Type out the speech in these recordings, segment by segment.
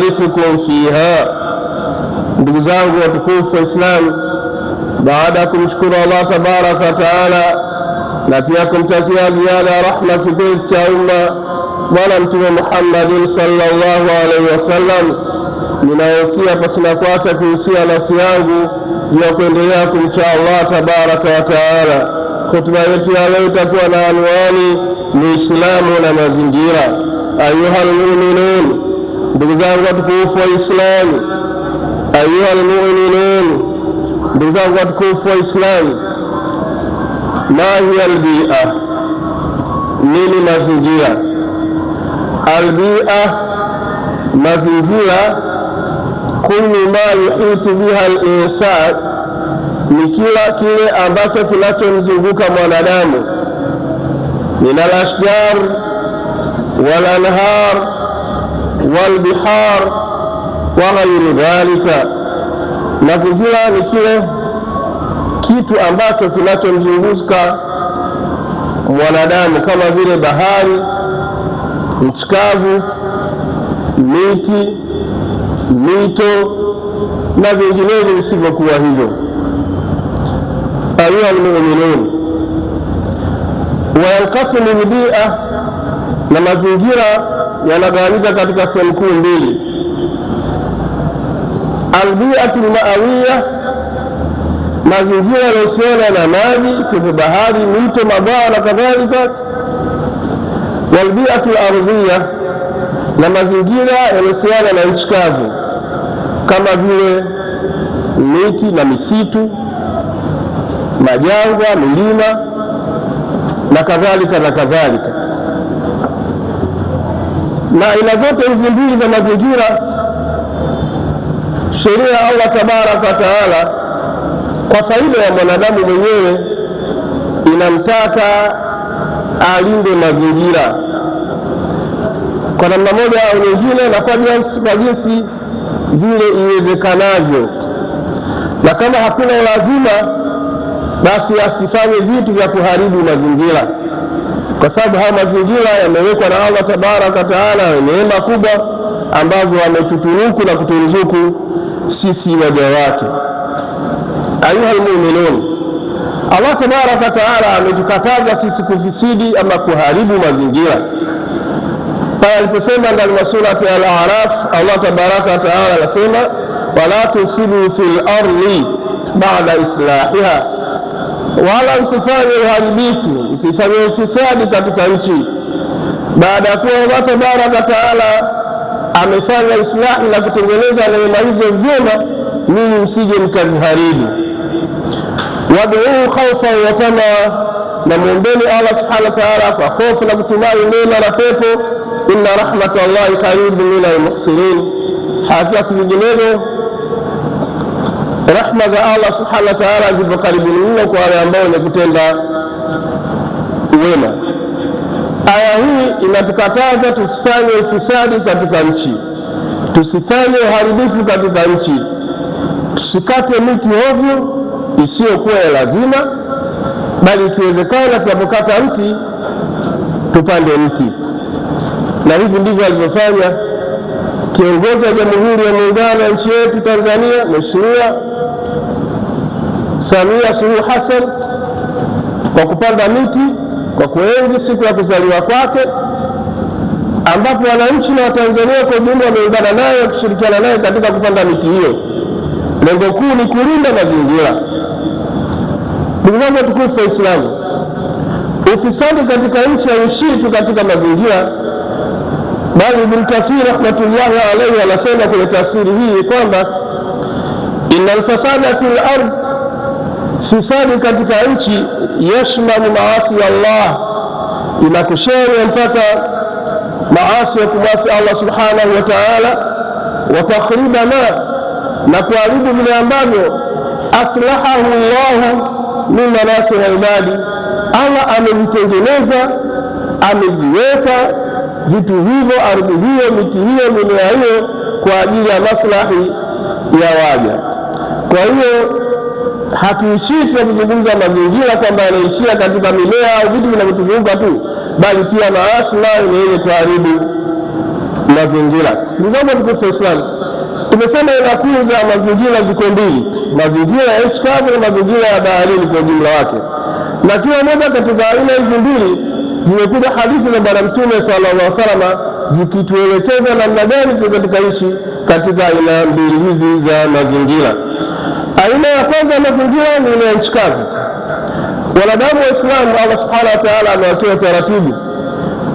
ukhalifukum fiha. Ndugu zangu watukufu wa Islam, baada ya kumshukuru Allah tabaraka wa taala na pia kumtakia ziada ya rahma kipenzi cha umma Bwana Mtume Muhammadin sallallahu alaihi wasallam, ninahusia pasina kuacha kuhusia nafsi yangu ya kuendelea kumcha Allah tabaraka wa taala. Hotuba yetu ya leo itakuwa na anwani ni Uislamu na mazingira. Ayuhal mu'minun, ndugu zangu watukufu wa Islam, ayuhal mu'minun, ndugu zangu watukufu wa Islam, ma hiya albia, nini mazingira? Albia, mazingira, kullu ma yuhitu biha al-insan, ni kila kile ambacho kinachomzunguka mwanadamu, min al-ashjar wal anhar wal bihar wa ghayri dhalika. Mazingira ni kile kitu ambacho kinachomzunguka mwanadamu kama vile bahari, nchi kavu, miti, mito na vinginevyo visivyokuwa hivyo. Ayuha almu'minun, wayanqasimu albia, na mazingira yanagawanyika katika sehemu kuu mbili. Albiatu alma'awiyya, mazingira yanayohusiana na maji kama bahari, mito, mabwawa na kadhalika. Walbiatu alardhiyya, na mazingira yanayohusiana na nchi kavu kama vile miti na misitu, majangwa, milima na kadhalika na kadhalika. Na aina zote hizi mbili za mazingira, sheria ya Allah tabaraka wa taala kwa faida ya mwanadamu mwenyewe inamtaka alinde mazingira kwa namna moja au nyingine na kwa jinsi vile iwezekanavyo, na kama hakuna lazima basi asifanye vitu vya kuharibu mazingira, kwa sababu haya mazingira yamewekwa na Allah tabaraka wa taala, neema kubwa ambazo ametutunuku na kuturuzuku sisi waja wake. Ayuha almu'minun, Allah tabaraka wa taala ametukataza sisi kufisidi ama kuharibu mazingira pale aliposema ndani ya surati Al-A'raf. Allah tabaraka wa taala anasema wala tusibu fil ardi ba'da islahiha, wala msifanye uharibifu, msifanye ufisadi katika nchi baada ya kuwa Allah tabaraka wa taala amefanya islahi na kutengeneza neema hizo vyema, ninyi msije mkaziharibu. Wad'u khawfan wa tamaa, na muombeni Allah subhanahu wa ta'ala kwa hofu na kutumai neema na pepo. Inna rahmatallahi qaribun minal muhsinin, hakika si vinginevyo rahma za Allah subhanahu wa ta'ala zipo karibu mno kwa wale ambao ni kutenda wema. Aya hii inatukataza tusifanye ufisadi katika nchi, tusifanye uharibifu katika nchi, tusikate miti ovyo isiyokuwa ya lazima, bali ikiwezekana tunapokata mti tupande mti. Na hivi ndivyo alivyofanya kiongozi wa Jamhuri ya Muungano wa nchi yetu Tanzania, Mheshimiwa Samia Suluhu Hassan, kwa kupanda miti kwa kuenzi siku ya kuzaliwa kwake, ambapo wananchi na Watanzania kwa ujumla wameungana naye kushirikiana naye katika kupanda miti hiyo. Lengo kuu ni kulinda mazingira. Ndugu zangu watukufu wa Islamu, ufisadi katika nchi hauishii tu katika mazingira, bali Ibn Kathir rahmatullahi alayhi anasema kwenye tafsiri hii kwamba innal fasada fil ard, fisadi katika nchi yashmalu maasi Allah, inakushenia mpaka maasi ya kumwasi Allah subhanahu wa ta'ala, wa takhriba na kuharibu vile ambavyo aslahahu Allah min manasi ibadi, Allah amevitengeneza, ameviweka vitu hivyo, ardhi hiyo, miti hiyo, mimea hiyo kwa ajili ya maslahi ya waja. Kwa hiyo hatuishii tunapozungumza mazingira kwamba yanaishia katika mimea au vitu vinavyotuzunguka tu, bali pia maasi nayo ni yenye kuharibu mazingira. Ndugu tukufu Islam, tumesema inakuza mazingira ziko mbili, mazingira ya nchi kavu na mazingira ya baharini kwa ujumla wake, na kila moja katika aina hizi mbili zimekuja hadithi za Bwana Mtume sallallahu alaihi wasallam zikituelekeza namna gani tukaishi katika aina mbili hizi za mazingira. Aina ya kwanza ya mazingira ni ile ya nchi kavu. Wanadamu wa Islamu, Allah subhanahu wa ta'ala amewekea taratibu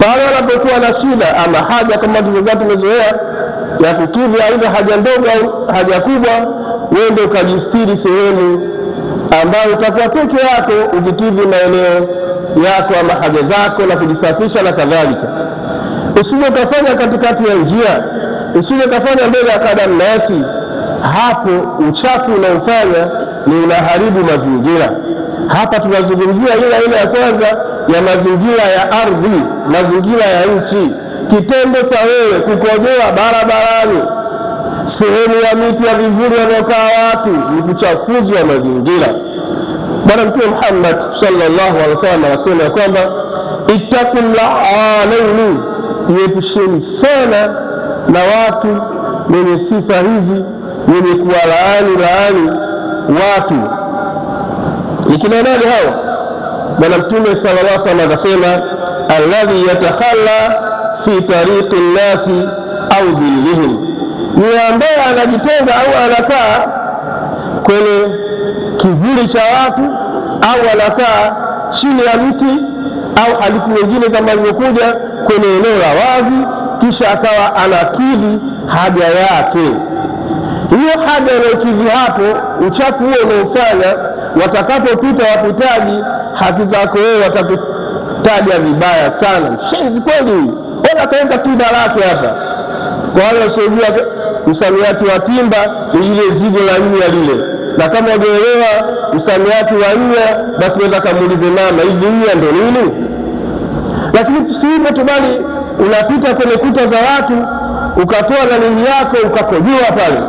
pale wanapokuwa na shida ama haja kama tulivyokuwa tumezoea ya kukidhi aidha haja ndogo au haja kubwa, wende ukajistiri sehemu ambayo utakuwa peke yako ukikidhi maeneo yako ama haja zako na kujisafisha na kadhalika. Usije ukafanya katikati ya njia, usije ukafanya mbele ya kadam nasi. Hapo uchafu unaofanya ni unaharibu mazingira. Hapa tunazungumzia ile aina ya kwanza ya mazingira ya ardhi, mazingira ya nchi. Kitendo cha wewe kukojoa barabarani, sehemu ya miti ya vivuli wanaokaa watu, ni kuchafuzi wa mazingira. Bwana Mtume Muhammad sallallahu alaihi wasallam anasema kwamba ittaqullaha, iepusheni sana na watu wenye sifa hizi, wenye kuwalaani watu. Ni kina nani hao? Bwana Mtume sallallahu alaihi wasallam akasema, alladhi yatakhalla fi tariqi nnasi au dhillihim, ni ambaye anajitenga au anakaa kwenye kivuli cha watu au anakaa chini ya mti au hadithi nyingine kama ilivyokuja kwenye eneo la wazi, kisha akawa anakidhi haja yake. Hiyo haja anayokidhi hapo, uchafu huo unaofanya, watakapopita wapitaji, hakika yako wewe watakutaja vibaya sana. Shenzi kweli huyu, wala kaenda timba lake hapa. Kwa wale wasiojua msamiati wa timba ni ile zigo la nyua lile, na kama hujaelewa msamiati wa nyua, basi nenda kamuulize mama, hivi nyua ndo nini? Lakini si hivyo tu, bali unapita kwenye kuta za watu ukatoa na nini yako ukakojoa pale,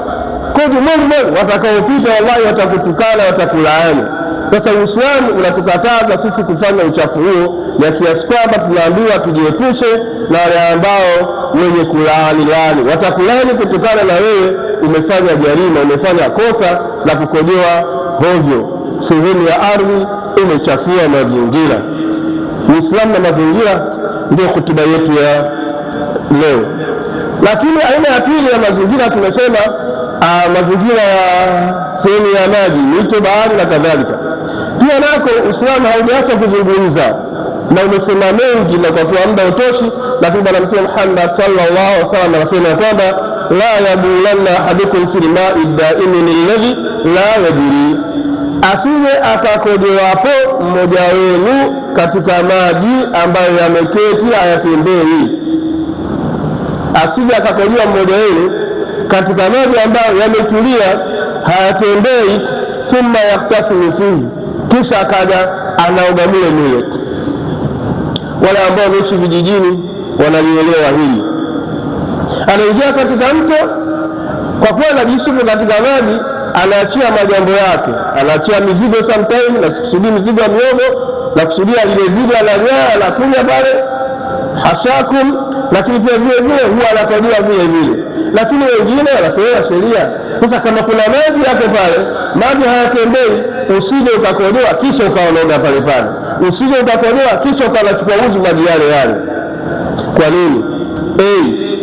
koji mungu watakaopita wallahi watakutukana, watakulaani. Sasa Uislamu unatukataza sisi kufanya uchafu huo, ya kiasi kwamba tunaambiwa tujiepushe na wale ambao wenye kulaani. Watakulaani kutokana na wewe umefanya jarima, umefanya kosa la kukojoa hovyo sehemu ya ardhi, umechafua mazingira. Uislamu na mazingira ndio hotuba yetu ya leo. Lakini aina ya pili ya mazingira tumesema mazingira ya sehemu ya maji, mito, bahari na kadhalika. Pia nako Uislamu haujaacha kuzungumza na umesema mengi, na kwa kuwa muda utoshi, lakini Bwana Mtume Muhammad sallallahu alaihi wasallam anasema kwamba la yabulanna ahadukum fil ma'i da'imin alladhi la yajri, asije akakojoapo mmoja wenu katika maji ambayo yameketi hayatembei. Asije akakojoa mmoja wenu katika maji ambayo yametulia hayatembei, thumma yaktasimu fihi, kisha akaja anaoga mule. Wale ambao wanaishi vijijini wanalielewa hili. Anaingia katika mto, kwa kuwa anajisifu katika maji, anaachia majambo yake, anaachia mizigo sometime, na sikusudi mizigo ya miogo, na kusudia vile vile ananyaa, anakunya pale hashakum, lakini pia vile huwa anakojoa vile. Lakini wengine wanasema sheria, sasa kama kuna maji yako pale, maji hayatembei, usije ukakojoa kisha ukaonoga pale, usije ukakojoa kisha ukanachukua uzu maji yale. Kwa nini?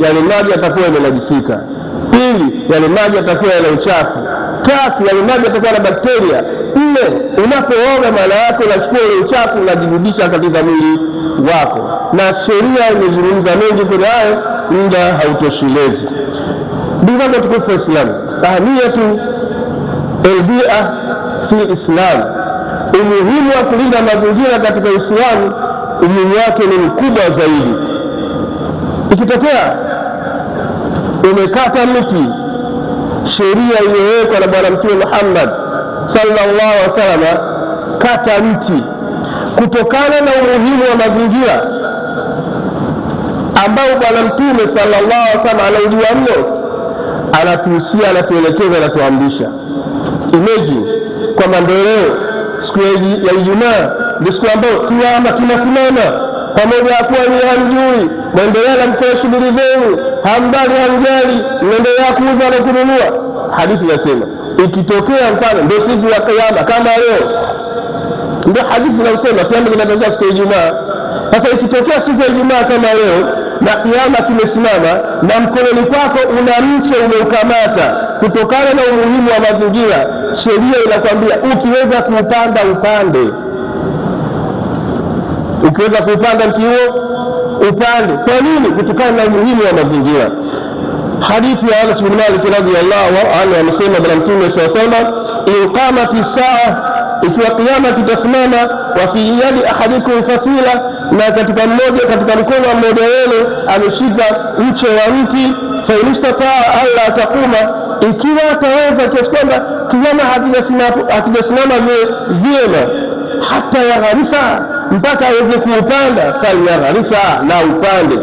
Yale maji yatakuwa yanajisika. Pili, yale maji yatakuwa yana uchafu. Tatu, yale maji yatakuwa na bakteria. Nne, unapooga maana yake unachukua ile uchafu unajirudisha katika mwili wako, na sheria imezungumza mengi kwenye hayo, muda hautoshelezi. Ndugu zangu tukufu wa Islam, ahamiyatu albia fi Islam, umuhimu wa kulinda mazingira katika Uislamu, umuhimu wake ni mkubwa zaidi. Ikitokea umekata miti, sheria iliyowekwa na Bwana Mtume Muhammad sallallahu alaihi wasallam, kata mti kutokana na umuhimu wa mazingira ambao Bwana Mtume sallallahu alaihi wasallam anaujua mno, anatuhusia, anatuelekeza, anatuamrisha. Imagine kwamba ndio leo siku ya Ijumaa ndio siku ambayo kiama kinasimama pamoja, kuwa ni hamjui mwendelea na kufanya shughuli zenu, hambali hamjali, mnaendelea kuuza na kununua. Hadithi inasema ikitokea mfano ndio siku ya Kiyama kama leo, ndio hadithi inasema Kiyama kinatokea siku ya Ijumaa. Sasa ikitokea siku ya Ijumaa kama leo na Kiyama kimesimama na mkononi kwako una mche umeukamata, kutokana na umuhimu wa mazingira, sheria inakwambia ukiweza kuupanda upande. Ukiweza kuupanda mti huo upande. Kwa nini? Kutokana na umuhimu wa mazingira. Hadithi ya Anas bin Malik radhiyallahu anhu amesema Bwana Mtume sallallahu alaihi wasallam, in qamati saa, ikiwa kiyama kitasimama, wa fi yadi ahadikum fasila, na katika mkono wa mmoja wenu ameshika mche wa mti, fa in istataa alla taquma, ikiwa ataweza kiasi kwamba kiyama hakijasimama vyema, hata ya gharisa, mpaka aweze kuupanda, fal ya gharisa, na upande.